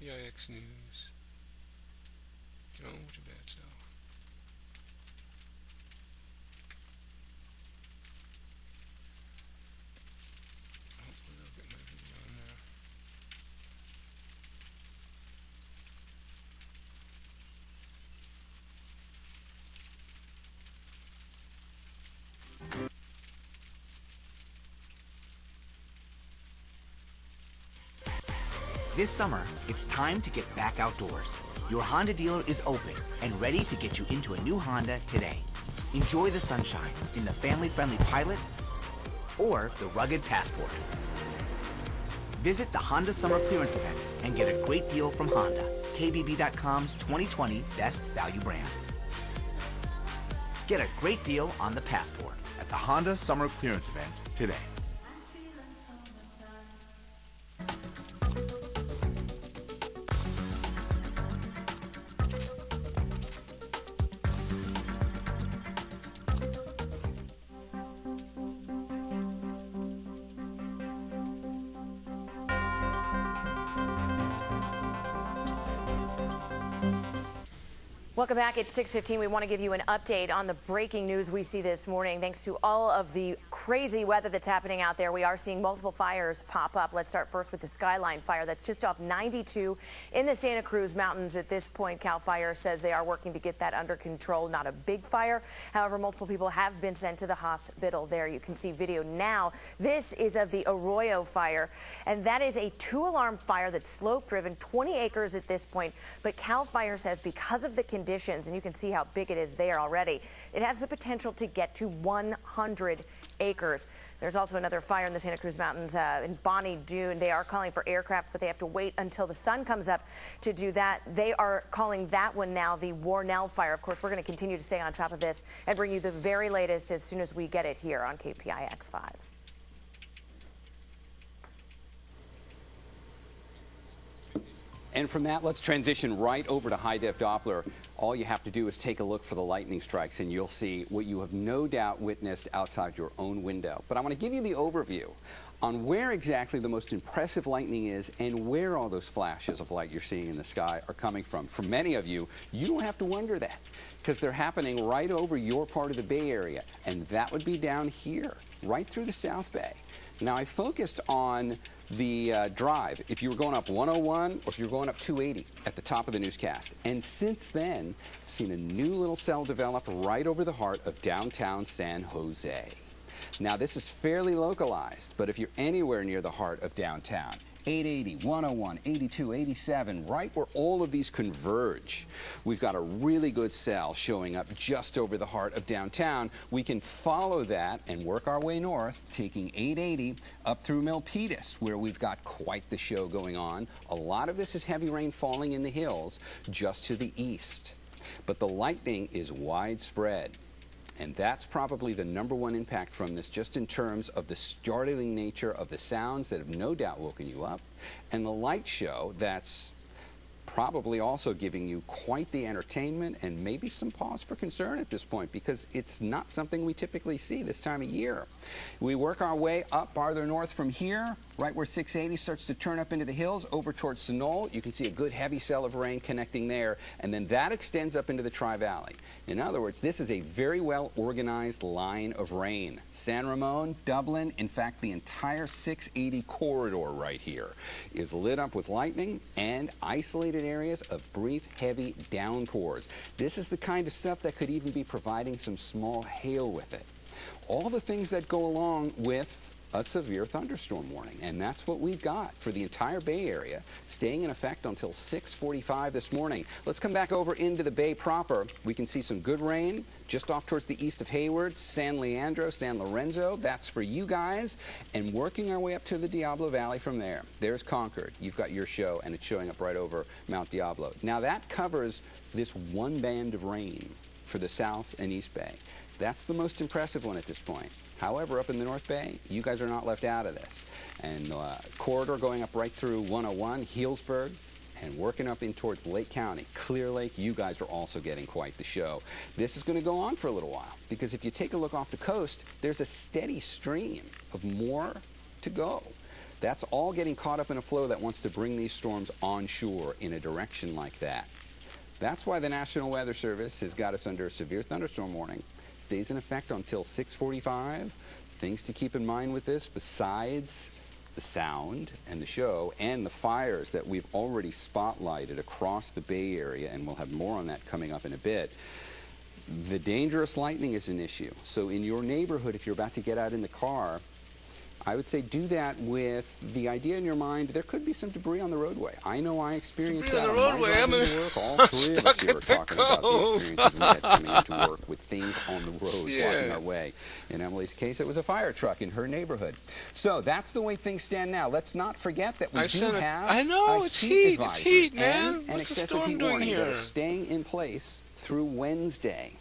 KPIX News. Get on with your bad self. Hopefully I'll get my video on there. This summer, it's time to get back outdoors. Your Honda dealer is open and ready to get you into a new Honda today. Enjoy the sunshine in the family-friendly Pilot or the rugged Passport. Visit the Honda Summer Clearance Event and get a great deal from Honda, KBB.com's 2020 Best Value Brand. Get a great deal on the Passport at the Honda Summer Clearance Event today. Welcome back. It's 6:15. We want to give you an update on the breaking news we see this morning. Thanks to all of the crazy weather that's happening out there, we are seeing multiple fires pop up. Let's start first with the Skyline fire that's just off 92 in the Santa Cruz Mountains. At this point, CAL FIRE says they are working to get that under control. Not a big fire. However, multiple people have been sent to the hospital there. You can see video now. This is of the Arroyo fire, and that is a 2-alarm fire that's slope-driven, 20 acres at this point. But CAL FIRE says because of the conditions, and you can see how big it is there already, it has the potential to get to 100 acres. There's also another fire in the Santa Cruz Mountains in Bonnie Doon. They are calling for aircraft, but they have to wait until the sun comes up to do that. They are calling that one now the Warnell fire. Of course, we're going to continue to stay on top of this and bring you the very latest as soon as we get it here on KPIX 5. And from that, let's transition right over to high-def Doppler. All you have to do is take a look for the lightning strikes, and you'll see what you have no doubt witnessed outside your own window. But I want to give you the overview on where exactly the most impressive lightning is and where all those flashes of light you're seeing in the sky are coming from. For many of you, you don't have to wonder that, because they're happening right over your part of the Bay Area, and that would be down here, right through the South Bay. Now, I focused on the drive, if you were going up 101 or if you were going up 280 at the top of the newscast. And since then, I've seen a new little cell develop right over the heart of downtown San Jose. Now, this is fairly localized, but if you're anywhere near the heart of downtown, 880, 101, 82, 87, right where all of these converge, we've got a really good cell showing up just over the heart of downtown. We can follow that and work our way north, taking 880 up through Milpitas, where we've got quite the show going on. A lot of this is heavy rain falling in the hills just to the east. But the lightning is widespread. And that's probably the #1 impact from this, just in terms of the startling nature of the sounds that have no doubt woken you up, and the light show that's probably also giving you quite the entertainment and maybe some pause for concern at this point, because it's not something we typically see this time of year. We work our way up farther north from here, right where 680 starts to turn up into the hills over towards Sonol. You can see a good heavy cell of rain connecting there, and then that extends up into the Tri-Valley. In other words, this is a very well organized line of rain. San Ramon, Dublin, in fact, the entire 680 corridor right here is lit up with lightning and isolated areas of brief, heavy downpours. This is the kind of stuff that could even be providing some small hail with it. All the things that go along with a severe thunderstorm warning, and that's what we've got for the entire Bay Area, staying in effect until 6:45 this morning. Let's come back over into the Bay proper. We can see some good rain just off towards the east of Hayward, San Leandro, San Lorenzo. That's for you guys, and working our way up to the Diablo Valley from there. There's Concord. You've got your show, and it's showing up right over Mount Diablo. Now that covers this one band of rain for the South and East Bay. That's the most impressive one at this point. However, up in the North Bay, you guys are not left out of this. And corridor going up right through 101, Healdsburg, and working up in towards Lake County, Clear Lake, you guys are also getting quite the show. This is going to go on for a little while, because if you take a look off the coast, there's a steady stream of more to go. That's all getting caught up in a flow that wants to bring these storms onshore in a direction like that. That's why the National Weather Service has got us under a severe thunderstorm warning. Stays in effect until 6:45. Things to keep in mind with this, besides the sound and the show and the fires that we've already spotlighted across the Bay Area, and we'll have more on that coming up in a bit. The dangerous lightning is an issue. So in your neighborhood, if you're about to get out in the car, I would say do that with the idea in your mind there could be some debris on the roadway. I know I experienced that on my drive into work. All three of us here are talking about the experiences we had coming into work with things on the road blocking our way. In Emily's case, it was a fire truck in her neighborhood. So that's the way things stand now. Let's not forget that we do have it's heat. It's heat, man. And What's the excessive storm heat doing warning that here? are staying in place through Wednesday.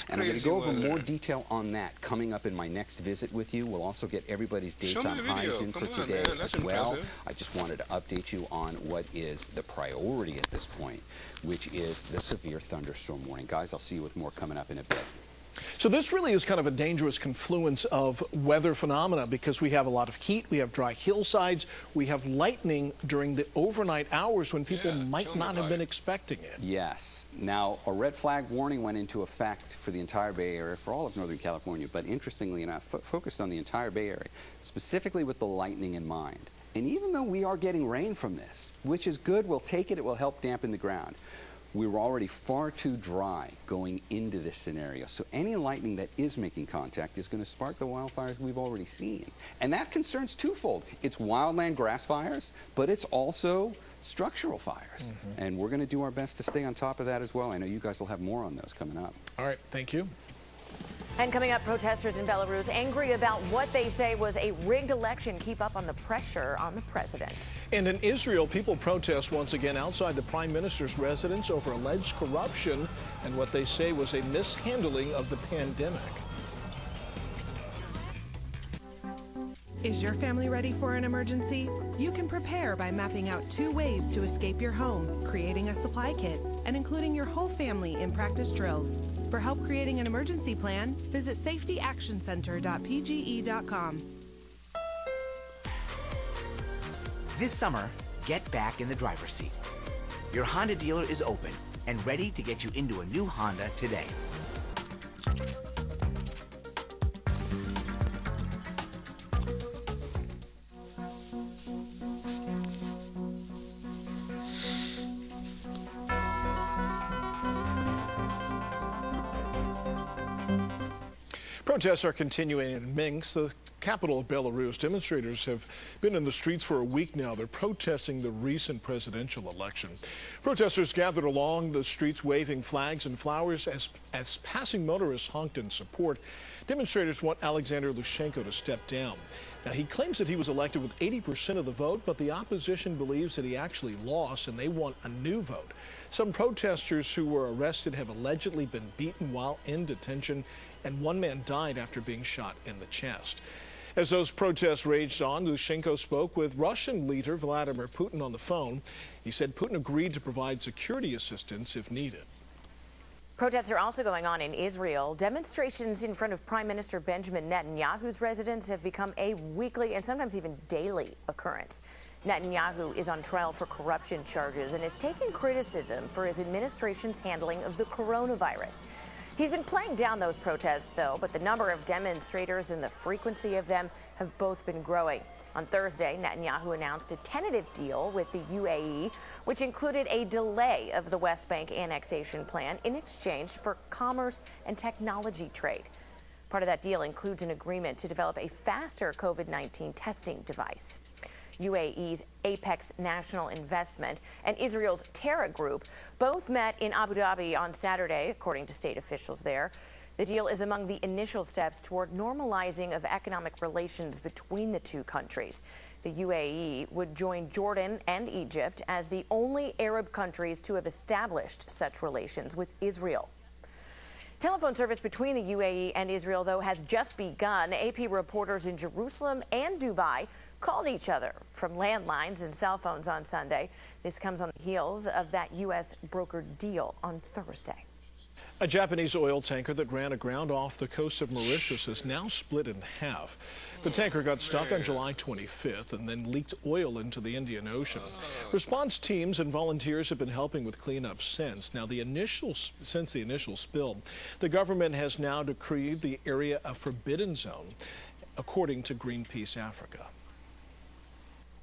And I'm going to crazy go over weather. more detail on that coming up in my next visit with you. We'll also get everybody's dates Show me on the highs video. in Come for on, today man. That's as well. impressive. I just wanted to update you on what is the priority at this point, which is the severe thunderstorm warning. Guys, I'll see you with more coming up in a bit. So this really is kind of a dangerous confluence of weather phenomena because we have a lot of heat, we have dry hillsides, we have lightning during the overnight hours when people might not have been expecting it. Yes. Now, a red flag warning went into effect for the entire Bay Area, for all of Northern California, but interestingly enough, focused on the entire Bay Area, specifically with the lightning in mind. And even though we are getting rain from this, which is good, we'll take it, it will help dampen the ground. We were already far too dry going into this scenario. So any lightning that is making contact is going to spark the wildfires we've already seen. And that concern's twofold. It's wildland grass fires, but it's also structural fires. And we're going to do our best to stay on top of that as well. I know you guys will have more on those coming up. All right, thank you. And coming up, protesters in Belarus angry about what they say was a rigged election. Keep up on the pressure on the president. And in Israel, people protest once again outside the prime minister's residence over alleged corruption and what they say was a mishandling of the pandemic. Is your family ready for an emergency? You can prepare by mapping out 2 ways to escape your home, creating a supply kit, and including your whole family in practice drills. For help creating an emergency plan, visit safetyactioncenter.pge.com. This summer, get back in the driver's seat. Your Honda dealer is open and ready to get you into a new Honda today. Protests are continuing in Minsk, the capital of Belarus. Demonstrators have been in the streets for a week now. They're protesting the recent presidential election. Protesters gathered along the streets waving flags and flowers as passing motorists honked in support. Demonstrators want Alexander Lukashenko to step down. Now, he claims that he was elected with 80% of the vote, but the opposition believes that he actually lost and they want a new vote. Some protesters who were arrested have allegedly been beaten while in detention, and one man died after being shot in the chest. As those protests raged on, Lukashenko spoke with Russian leader Vladimir Putin on the phone. He said Putin agreed to provide security assistance if needed. Protests are also going on in Israel. Demonstrations in front of Prime Minister Benjamin Netanyahu's residence have become a weekly and sometimes even daily occurrence. Netanyahu is on trial for corruption charges and is taking criticism for his administration's handling of the coronavirus. He's been playing down those protests, though, but the number of demonstrators and the frequency of them have both been growing. On Thursday, Netanyahu announced a tentative deal with the UAE, which included a delay of the West Bank annexation plan in exchange for commerce and technology trade. Part of that deal includes an agreement to develop a faster COVID-19 testing device. UAE's Apex National Investment and Israel's Terra Group both met in Abu Dhabi on Saturday, according to state officials there. The deal is among the initial steps toward normalizing of economic relations between the two countries. The UAE would join Jordan and Egypt as the only Arab countries to have established such relations with Israel. Telephone service between the UAE and Israel, though, has just begun. AP reporters in Jerusalem and Dubai called each other from landlines and cell phones on Sunday. This comes on the heels of that U.S. brokered deal on Thursday. A Japanese oil tanker that ran aground off the coast of Mauritius is now split in half. The tanker got stuck on July 25th and then leaked oil into the Indian Ocean. Response teams and volunteers have been helping with cleanup since. Now, since the initial spill, the government has now decreed the area a forbidden zone, according to Greenpeace Africa.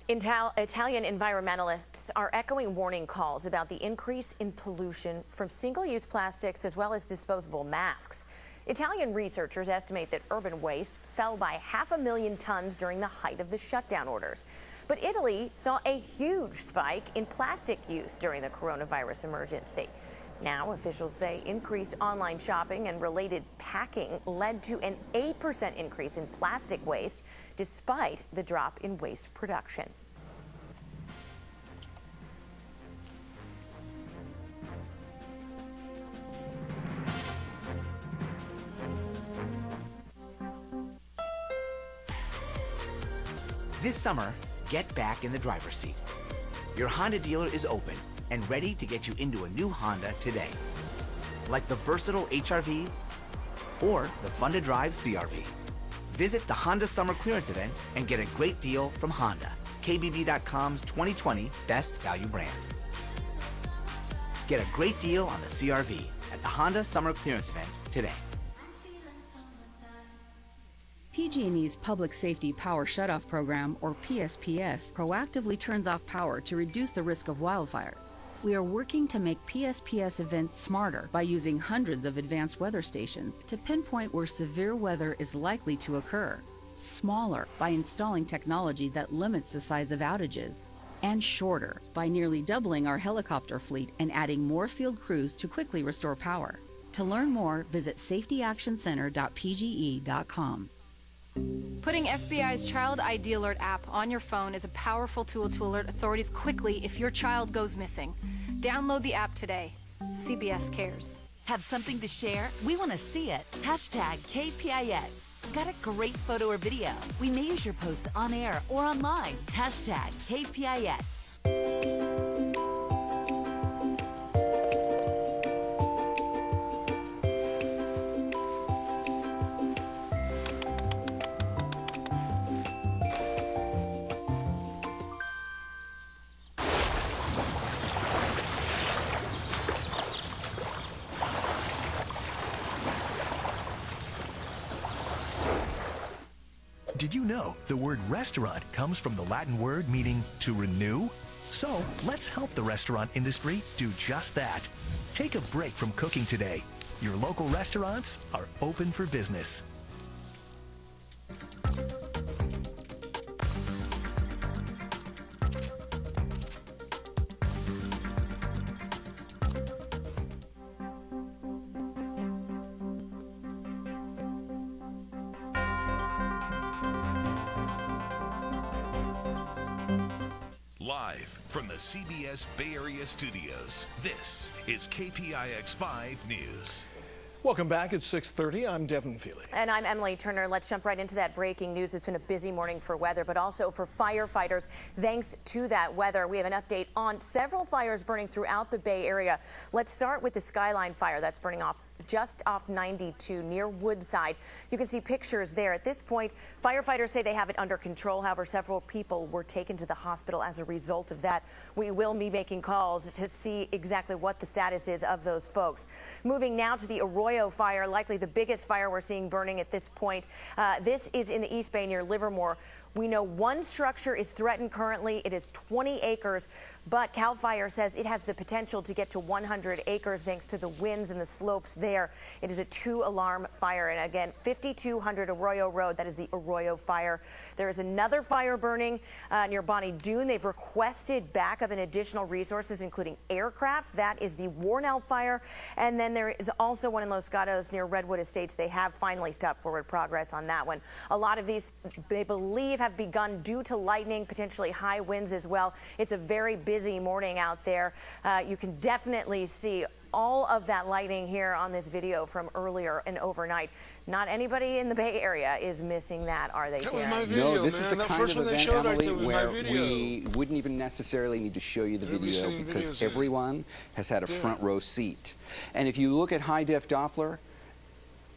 Italian environmentalists are echoing warning calls about the increase in pollution from single-use plastics as well as disposable masks. Italian researchers estimate that urban waste fell by 500,000 tons during the height of the shutdown orders. But Italy saw a huge spike in plastic use during the coronavirus emergency. Now, officials say increased online shopping and related packing led to an 8% increase in plastic waste, despite the drop in waste production. This summer, get back in the driver's seat. Your Honda dealer is open and ready to get you into a new Honda today. Like the versatile HR-V or the fun-to-drive CR-V. Visit the Honda Summer Clearance Event and get a great deal from Honda, KBB.com's 2020 Best Value Brand. Get a great deal on the CR-V at the Honda Summer Clearance Event today. PG&E's Public Safety Power Shutoff Program, or PSPS, proactively turns off power to reduce the risk of wildfires. We are working to make PSPS events smarter by using hundreds of advanced weather stations to pinpoint where severe weather is likely to occur, smaller by installing technology that limits the size of outages, and shorter by nearly doubling our helicopter fleet and adding more field crews to quickly restore power. To learn more, visit safetyactioncenter.pge.com. Putting FBI's Child ID Alert app on your phone is a powerful tool to alert authorities quickly if your child goes missing. Download the app today. CBS cares. Have something to share? We want to see it. Hashtag KPIX. Got a great photo or video? We may use your post on air or online. Hashtag KPIX. Did you know the word restaurant comes from the Latin word meaning to renew? So let's help the restaurant industry do just that. Take a break from cooking today. Your local restaurants are open for business. Live from the CBS Bay Area studios, this is KPIX 5 News. Welcome back at 6:30. I'm Devin Feely. And I'm Emily Turner. Let's jump right into that breaking news. It's been a busy morning for weather, but also for firefighters. Thanks to that weather, we have an update on several fires burning throughout the Bay Area. Let's start with the Skyline fire that's burning off just off 92 near Woodside. You can see pictures there. At this point, firefighters say they have it under control. However, several people were taken to the hospital as a result of that. We will be making calls to see exactly what the status is of those folks. Moving now to the Arroyo fire, likely the biggest fire we're seeing burning at this point. This is in the East Bay near Livermore. We know one structure is threatened currently. It is 20 acres, but CAL FIRE says it has the potential to get to 100 acres thanks to the winds and the slopes there. It is a 2-alarm fire. And again, 5200 Arroyo Road, that is the Arroyo fire. There is another fire burning near Bonnie Doon. They've requested backup and additional resources, including aircraft. That is the Warnell fire. And then there is also one in Los Gatos near Redwood Estates. They have finally stopped forward progress on that one. A lot of these, they believe, have begun due to lightning, potentially high winds as well. It's a very busy morning out there. You can definitely see all of that lightning here on this video from earlier and overnight. Not anybody in the Bay Area is missing that, are they, That was Darren? my video, No, this man. is the That kind first of one they event, showed right Emily, there was my where video. we wouldn't even necessarily need to show you the They'll be video sending because videos in. everyone has had a front row seat. And if you look at high-def Doppler,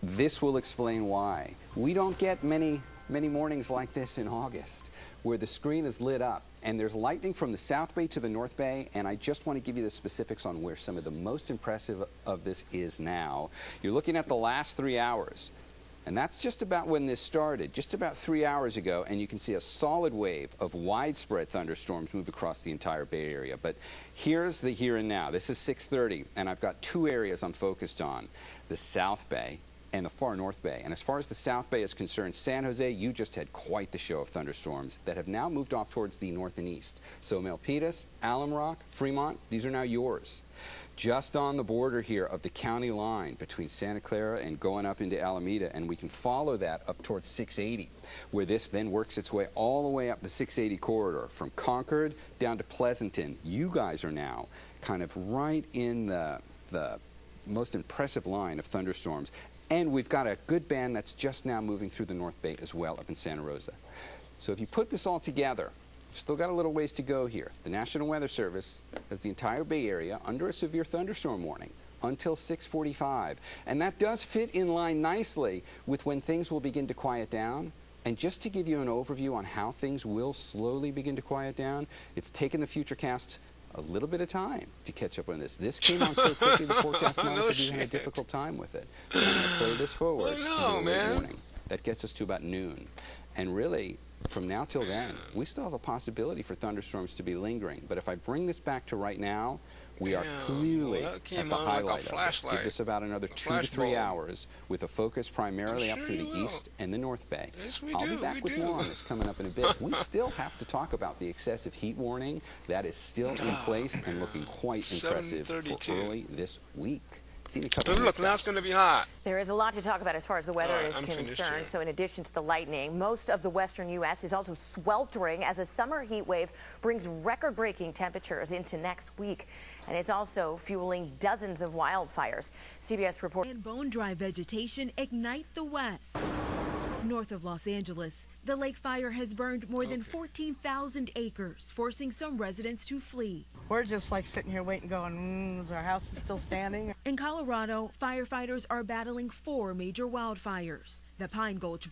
this will explain why. We don't get many mornings like this in August, where the screen is lit up and there's lightning from the South Bay to the North Bay, and I just want to give you the specifics on where some of the most impressive of this is now. You're looking at the last 3 hours, and that's just about when this started, just about 3 hours ago, and you can see a solid wave of widespread thunderstorms move across the entire Bay Area. But here's the here and now. This is 6:30, and I've got two areas I'm focused on, the South Bay and the far North Bay. And as far as the South Bay is concerned, San Jose, you just had quite the show of thunderstorms that have now moved off towards the north and east. So Milpitas, Alum Rock, Fremont, these are now yours. Just on the border here of the county line between Santa Clara and going up into Alameda, and we can follow that up towards 680, where this then works its way all the way up the 680 corridor from Concord down to Pleasanton. You guys are now kind of right in the most impressive line of thunderstorms. And we've got a good band that's just now moving through the North Bay as well up in Santa Rosa. So if you put this all together, we've still got a little ways to go here. The National Weather Service has the entire Bay Area under a severe thunderstorm warning until 6:45. And that does fit in line nicely with when things will begin to quiet down. And just to give you an overview on how things will slowly begin to quiet down, it's taken the Futurecasts a little bit of time to catch up on this. This came on so quickly, the forecast models have had a difficult time with it. I'm going to play this forward into the late morning. That gets us to about noon. And really, from now till then, we still have a possibility for thunderstorms to be lingering. But if I bring this back to right now, we are clearly at the highlight of this. Give this about another 2 to 3 hours with a focus primarily up through the east and the North Bay. I'll be back with more on this coming up in a bit. We still have to talk about the excessive heat warning that is still in place and looking quite impressive for early this week. Look, now it's going to be hot. There is a lot to talk about as far as the weather is I'm concerned. So in addition to the lightning, most of the western U.S. is also sweltering as a summer heat wave brings record-breaking temperatures into next week. And it's also fueling dozens of wildfires. CBS reporter. And bone-dry vegetation ignite the west. North of Los Angeles, the lake fire has burned more than 14,000 acres, forcing some residents to flee. We're just like sitting here waiting, going, is our house still standing? In Colorado, firefighters are battling 4 major wildfires. The Pine Gulch